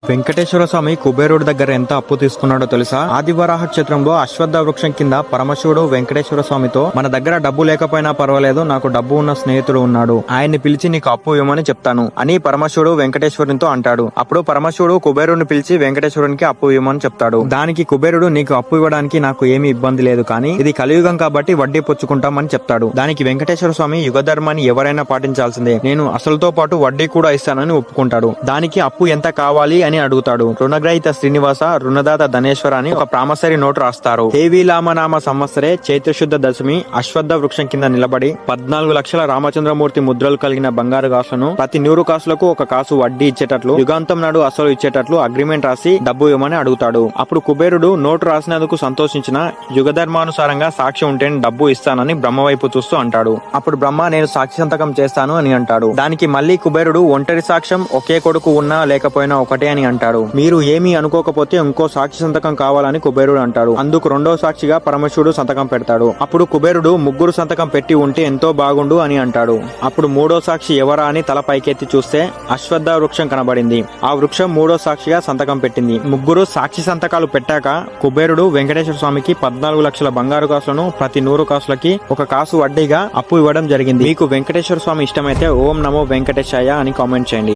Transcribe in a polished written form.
వెంకటేశ్వర స్వామి కుబేరుడి దగ్గర ఎంత అప్పు తీసుకున్నాడో తెలుసా? ఆదివరాహ క్షేత్రంలో అశ్వత్థ వృక్షం కింద పరమశివుడు వెంకటేశ్వర స్వామితో, మన దగ్గర డబ్బు లేకపోయినా పర్వాలేదు, నాకు డబ్బు ఉన్న స్నేహితుడు ఉన్నాడు, ఆయన్ని పిలిచి నీకు అప్పు ఇవ్వమని చెప్తాను అని పరమశివుడు వెంకటేశ్వరునితో అంటాడు. అప్పుడు పరమశివుడు కుబేరుడిని పిలిచి వెంకటేశ్వరునికి అప్పు ఇవ్వమని చెప్తాడు. దానికి కుబేరుడు, నీకు అప్పు ఇవ్వడానికి నాకు ఏమీ ఇబ్బంది లేదు, కానీ ఇది కలియుగం కాబట్టి వడ్డీ పుచ్చుకుంటామని చెప్తాడు. దానికి వెంకటేశ్వర స్వామి, యుగ ధర్మాన్ని ఎవరైనా పాటించాల్సిందే, నేను అసలుతో పాటు వడ్డీ కూడా ఇస్తానని ఒప్పుకుంటాడు. దానికి అప్పు ఎంత కావాలి అని అడుగుతాడు. రుణగ్రహీత శ్రీనివాస, రుణదాత ధనేశ్వర అని ఒక ప్రామసరి నోటు రాస్తారు. హేవీలామనామ సంవత్సరే చైత్రశుద్ధ దశమి అశ్వత్థ వృక్షం కింద నిలబడి 14 లక్షల రామచంద్రమూర్తి ముద్రలు కలిగిన బంగారు కాసులను ప్రతి 100 కాసులకు 1 కాసు వడ్డీ ఇచ్చేటట్లు, యుగాంతం నాడు అసలు ఇచ్చేటట్లు అగ్రిమెంట్ రాసి డబ్బు ఇవ్వమని అడుగుతాడు. అప్పుడు కుబేరుడు నోటు రాసినందుకు సంతోషించిన, యుగధర్మానుసారంగా సాక్షి ఉంటేనే డబ్బు ఇస్తానని బ్రహ్మ వైపు చూస్తూ అంటాడు. అప్పుడు బ్రహ్మ, నేను సాక్షి సంతకం చేస్తాను అని అంటాడు. దానికి మళ్లీ కుబేరుడు, ఒంటరి సాక్ష్యం, ఒకే కొడుకు ఉన్నా లేకపోయినా ఒకటే అని అంటాడు. మీరు ఏమీ అనుకోకపోతే ఇంకో సాక్షి సంతకం కావాలని కుబేరుడు అంటాడు. అందుకు రెండో సాక్షిగా పరమశివుడు సంతకం పెడతాడు. అప్పుడు కుబేరుడు, 3 సంతకం పెట్టి ఉంటే ఎంతో బాగుండు అని అంటాడు. అప్పుడు 3వ సాక్షి ఎవరా అని తల పైకెత్తి చూస్తే అశ్వత్థ వృక్షం కనబడింది. ఆ వృక్షం 3వ సాక్షిగా సంతకం పెట్టింది. 3 సాక్షి సంతకాలు పెట్టాక కుబేరుడు వెంకటేశ్వర స్వామికి 14 లక్షల బంగారు కాసులను ప్రతి 100 కాసులకి 1 కాసు వడ్డీగా అప్పు ఇవ్వడం జరిగింది. మీకు వెంకటేశ్వర స్వామి ఇష్టమైతే ఓం నమో వెంకటేశాయ అని కామెంట్ చేయండి.